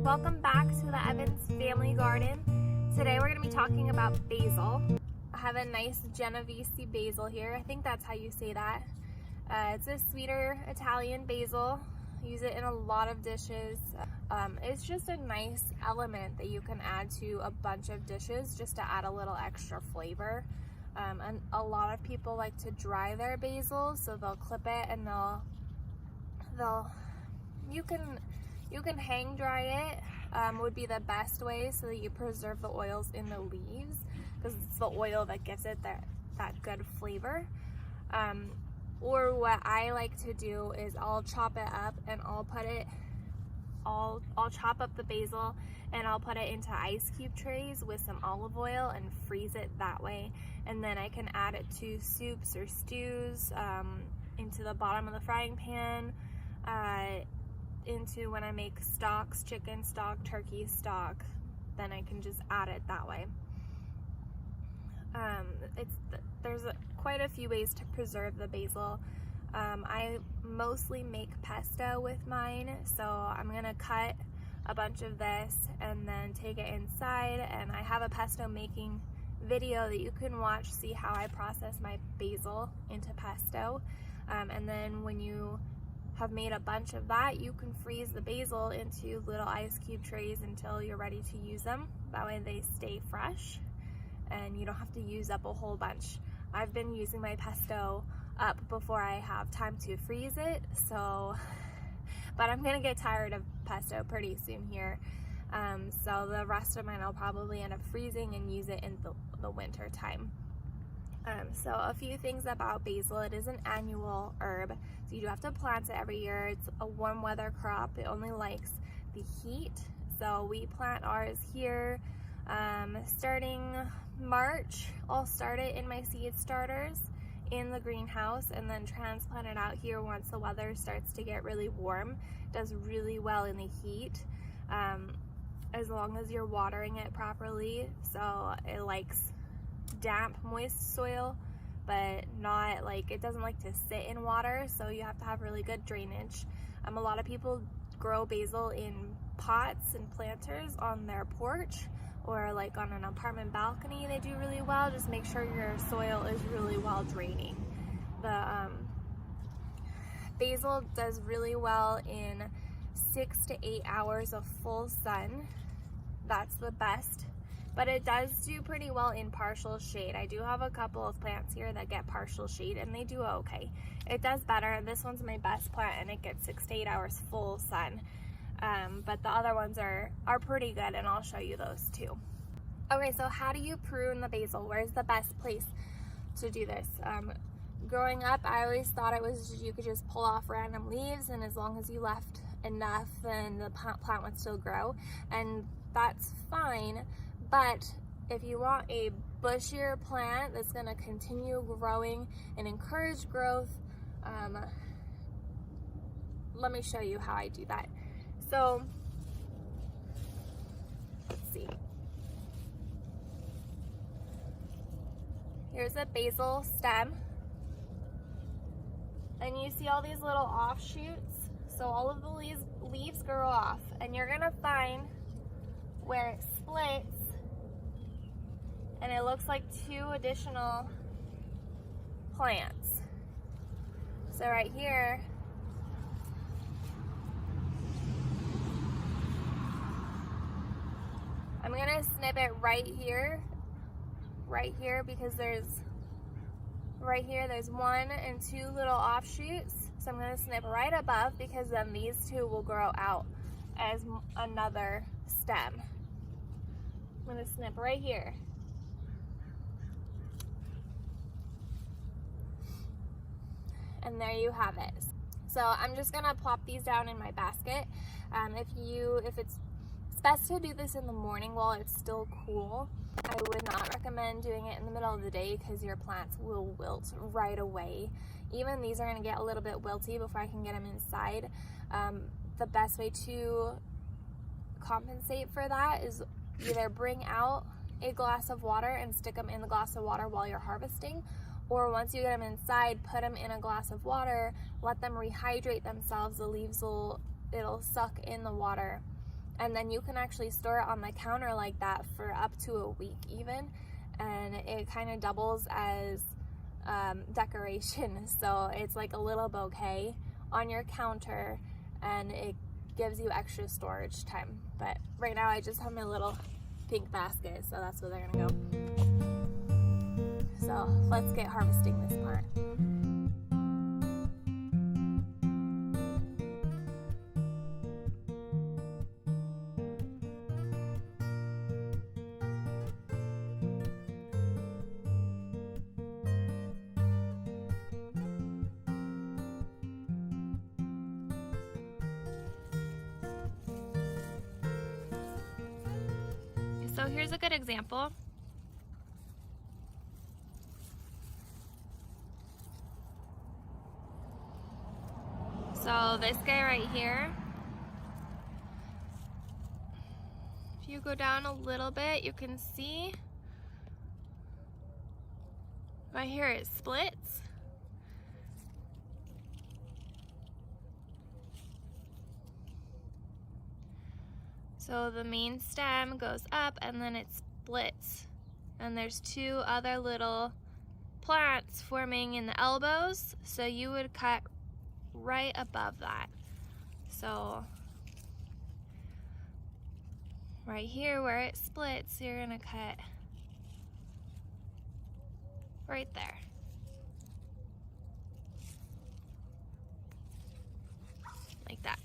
Welcome back to the Evans Family Garden. Today we're going to be talking about basil. I have a nice Genovese basil here. I think that's how you say that. It's a sweeter Italian basil. Use it in a lot of dishes. It's just a nice element that you can add to a bunch of dishes just to add a little extra flavor. And a lot of people like to dry their basil, so they'll clip it and you can hang dry it, would be the best way, so that you preserve the oils in the leaves, because it's the oil that gives it that good flavor. Or what I like to do is I'll chop it up and I'll chop up the basil and I'll put it into ice cube trays with some olive oil and freeze it that way. And then I can add it to soups or stews, into the bottom of the frying pan, into when I make stocks, chicken stock, turkey stock, then I can just add it that way. There's quite a few ways to preserve the basil. I mostly make pesto with mine, so I'm gonna cut a bunch of this and then take it inside, and I have a pesto making video that you can watch, see how I process my basil into pesto. And then when you have made a bunch of that, you can freeze the basil into little ice cube trays until you're ready to use them. That way they stay fresh and you don't have to use up a whole bunch. I've been using my pesto up before I have time to freeze it, but I'm gonna get tired of pesto pretty soon here. So the rest of mine I'll probably end up freezing and use it in the winter time. So a few things about basil. It is an annual herb, so you do have to plant it every year. It's a warm weather crop. It only likes the heat. So we plant ours here starting March. I'll start it in my seed starters in the greenhouse and then transplant it out here once the weather starts to get really warm. It does really well in the heat, as long as you're watering it properly. So it likes damp, moist soil, but not like, it doesn't like to sit in water, so you have to have really good drainage. A lot of people grow basil in pots and planters on their porch or like on an apartment balcony. They do really well. Just make sure your soil is really well draining. The basil does really well in 6 to 8 hours of full sun. That's the best. But it does do pretty well in partial shade. I do have a couple of plants here that get partial shade and they do okay. It does better. This one's my best plant and it gets 6 to 8 hours full sun. But the other ones are pretty good, and I'll show you those too. Okay, so how do you prune the basil? Where's the best place to do this? Growing up, I always thought you could just pull off random leaves, and as long as you left enough, then the plant would still grow, and that's fine. But if you want a bushier plant that's going to continue growing and encourage growth, let me show you how I do that. So let's see. Here's a basil stem, and you see all these little offshoots. So all of the leaves grow off, and you're going to find where it splits and it looks like 2 additional plants. So right here, I'm gonna snip it right here, because there's 1 and 2 little offshoots. So I'm gonna snip right above, because then these 2 will grow out as another stem. I'm gonna snip right here. And there you have it. So I'm just gonna plop these down in my basket. It's best to do this in the morning while it's still cool. I would not recommend doing it in the middle of the day, because your plants will wilt right away. Even these are gonna get a little bit wilty before I can get them inside. The best way to compensate for that is either bring out a glass of water and stick them in the glass of water while you're harvesting, or once you get them inside, put them in a glass of water, let them rehydrate themselves. The leaves it'll suck in the water And then you can actually store it on the counter like that for up to a week even, and it kind of doubles as decoration. So it's like a little bouquet on your counter, and it gives you extra storage time. But right now I just have my little pink basket, so that's where they're gonna go. So let's get harvesting this plant. So here's a good example. So this guy right here, if you go down a little bit, you can see right here it splits. So the main stem goes up and then it splits. And there's two other little plants forming in the elbows. So you would cut right above that. So right here where it splits, you're gonna cut right there. Like that.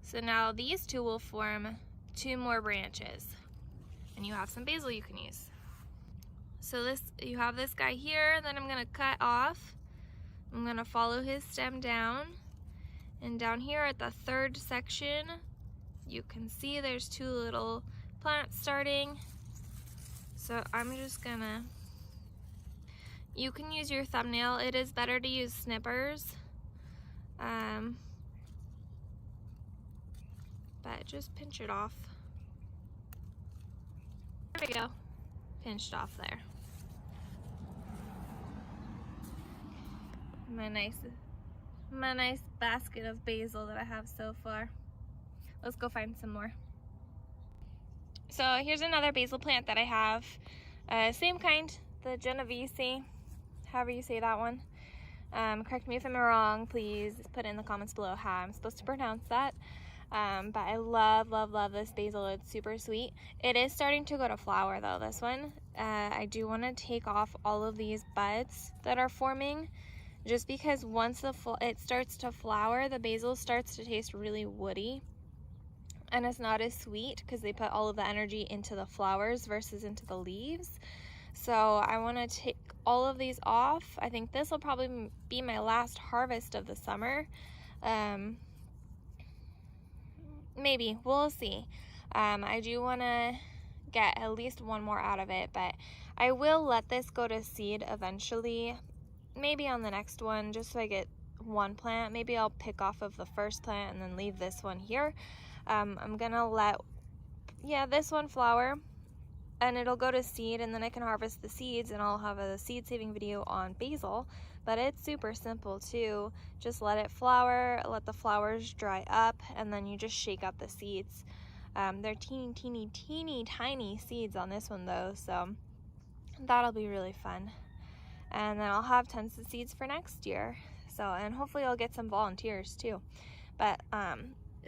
So now these two will form two more branches, and you have some basil you can use. So you have this guy here that I'm gonna cut off. I'm gonna follow his stem down, and down here at the third section, you can see there's two little plants starting. So I'm just gonna, you can use your thumbnail. It is better to use snippers. But just pinch it off. There we go. Pinched off there. My nice basket of basil that I have so far. Let's go find some more. So here's another basil plant that I have. Same kind, the Genovese, however you say that one. Correct me if I'm wrong, please put it in the comments below how I'm supposed to pronounce that. But I love this basil. It's super sweet. It is starting to go to flower though, this one. I do want to take off all of these buds that are forming, just because once it starts to flower, the basil starts to taste really woody. And it's not as sweet because they put all of the energy into the flowers versus into the leaves. So I want to take all of these off. I think this will probably be my last harvest of the summer. Maybe, we'll see. I do want to get at least one more out of it, but I will let this go to seed eventually, maybe on the next one, just so I get one plant. Maybe I'll pick off of the first plant and then leave this one here. I'm gonna let, this one flower, and it'll go to seed, and then I can harvest the seeds, and I'll have a seed saving video on basil. But it's super simple too. Just let it flower, let the flowers dry up, and then you just shake out the seeds. They're teeny tiny seeds on this one though, so that'll be really fun. And then I'll have tons of seeds for next year. So, and hopefully I'll get some volunteers too. But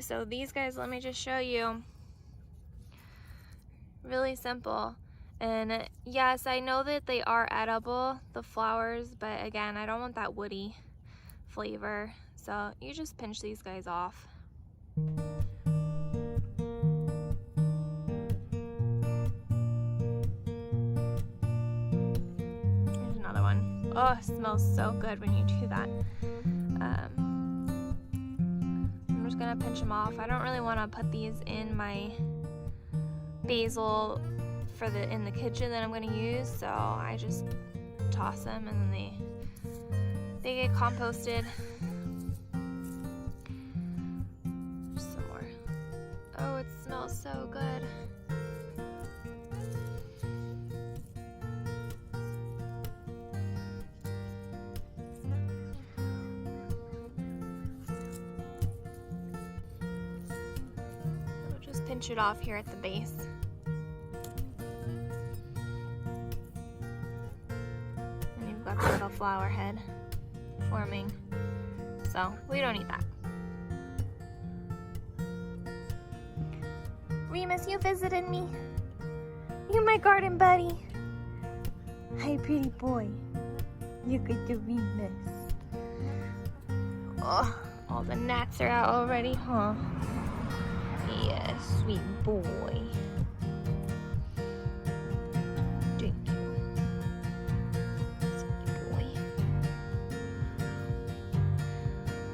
so these guys, let me just show you. Really simple. And yes, I know that they are edible, the flowers, but again, I don't want that woody flavor. So you just pinch these guys off. Here's another one. Oh, it smells so good when you do that. I'm just gonna pinch them off. I don't really want to put these in my basil in the kitchen that I'm going to use, so I just toss them and then they get composted. Some more. Oh, it smells so good. pinch it off here at the base. And you've got the little flower head forming. So we don't need that. Remus, you visited me. You my garden buddy. Hi, pretty boy. Look at the Remus. Oh, all the gnats are out already, huh? Yes, sweet boy. Thank you. Sweet boy.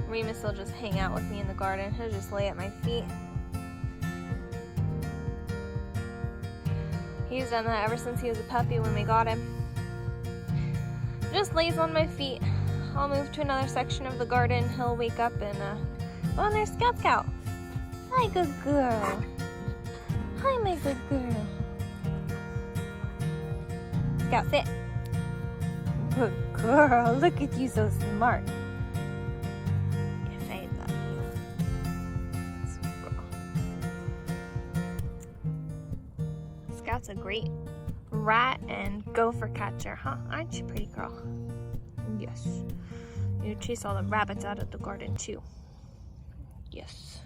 Remus will just hang out with me in the garden. He'll just lay at my feet. He's done that ever since he was a puppy when we got him. Just lays on my feet. I'll move to another section of the garden. He'll wake up and, oh, and there's Scout Scout. Hi, good girl. Hi, my good girl. Scout, sit. Good girl. Look at you, so smart. Yes, I love you. Sweet girl. Scout's a great rat and gopher catcher, huh? Aren't you, pretty girl? Yes. You chase all the rabbits out of the garden too. Yes.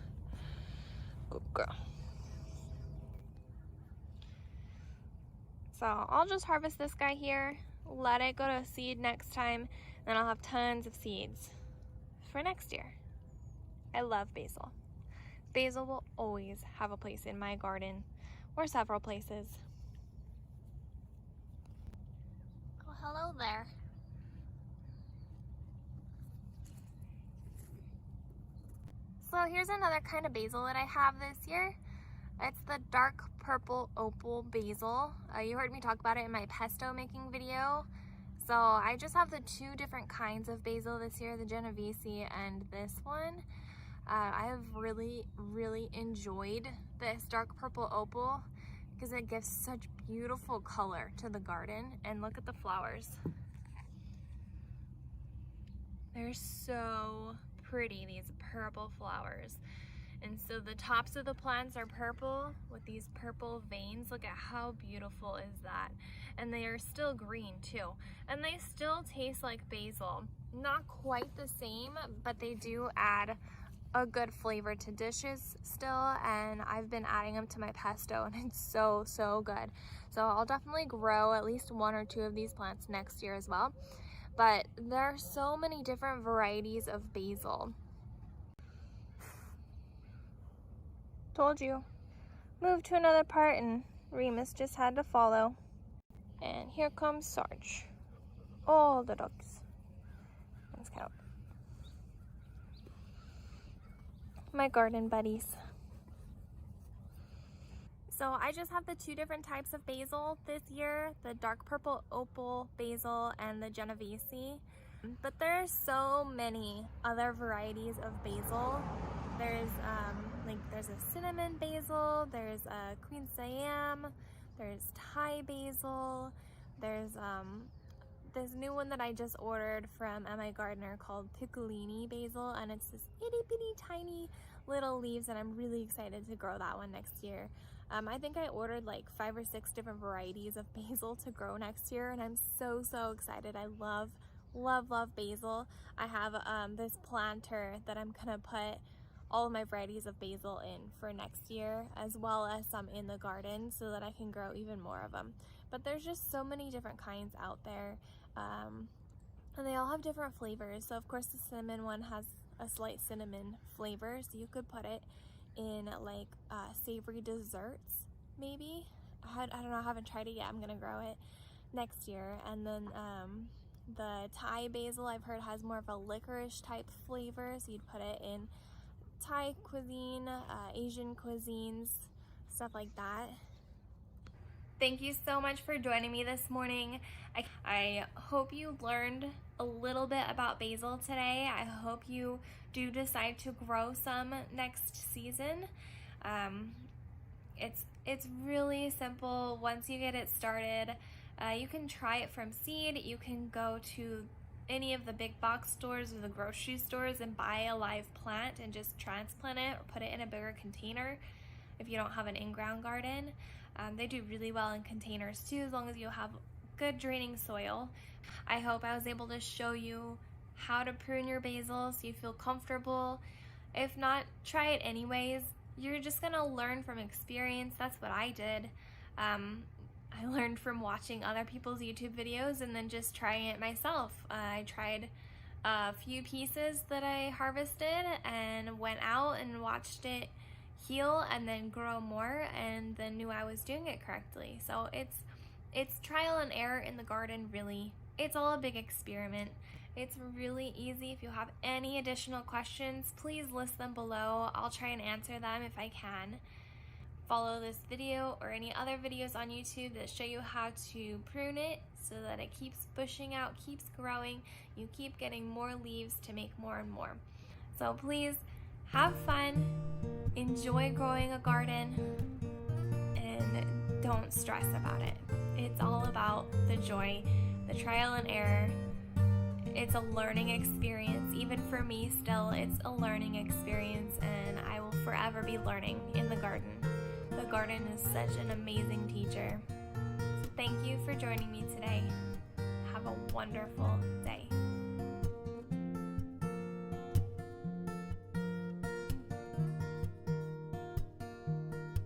Good girl. So I'll just harvest this guy here, let it go to seed next time, then I'll have tons of seeds for next year. I love basil. Basil will always have a place in my garden, or several places. Oh, hello there. So here's another kind of basil that I have this year. It's the dark purple opal basil. You heard me talk about it in my pesto making video. So I just have the two different kinds of basil this year, the Genovese and this one. I have really enjoyed this dark purple opal because it gives such beautiful color to the garden. And look at the flowers. They're so pretty, these purple flowers. And so the tops of the plants are purple with these purple veins. Look at how beautiful is that. And they are still green too. And they still taste like basil. Not quite the same, but they do add a good flavor to dishes still. And I've been adding them to my pesto and it's so good. So I'll definitely grow at least one or two of these plants next year as well. But there are so many different varieties of basil. Told you. Moved to another part and Remus just had to follow. And here comes Sarge. All the dogs. Let's count. My garden buddies. So I just have the two different types of basil this year, the dark purple opal basil and the Genovese. But there are so many other varieties of basil. There's there's a cinnamon basil, there's a Queen Siam, there's Thai basil, there's this new one that I just ordered from Emma Gardner called Piccolini basil, and it's this itty bitty tiny little leaves, and I'm really excited to grow that one next year. I think I ordered like 5 or 6 different varieties of basil to grow next year, and I'm so excited. I love basil. I have this planter that I'm gonna put all of my varieties of basil in for next year, as well as some in the garden so that I can grow even more of them. But there's just so many different kinds out there, and they all have different flavors. So of course the cinnamon one has a slight cinnamon flavor, so you could put it in like savory desserts maybe. I don't know, I haven't tried it yet. I'm gonna grow it next year. And then the Thai basil I've heard has more of a licorice type flavor, so you'd put it in Thai cuisine, Asian cuisines, stuff like that. Thank you so much for joining me this morning. I hope you learned a little bit about basil today. I hope you do decide to grow some next season. It's really simple. Once you get it started, you can try it from seed. You can go to any of the big box stores or the grocery stores and buy a live plant and just transplant it or put it in a bigger container. if you don't have an in-ground garden. They do really well in containers too, as long as you have good draining soil. I hope I was able to show you how to prune your basil so you feel comfortable. If not, try it anyways. You're just gonna learn from experience. That's what I did. I learned from watching other people's YouTube videos and then just trying it myself. I tried a few pieces that I harvested and went out and watched it heal and then grow more, and then knew I was doing it correctly. So it's trial and error in the garden, really. It's all a big experiment. It's really easy. If you have any additional questions, please list them below. I'll try and answer them if I can. Follow this video or any other videos on YouTube that show you how to prune it so that it keeps bushing out, keeps growing, you keep getting more leaves to make more and more. So please have fun, enjoy growing a garden, and don't stress about it. It's all about the joy, the trial and error. It's a learning experience. Even for me still, it's a learning experience, and I will forever be learning in the garden. The garden is such an amazing teacher. So thank you for joining me today. Have a wonderful day.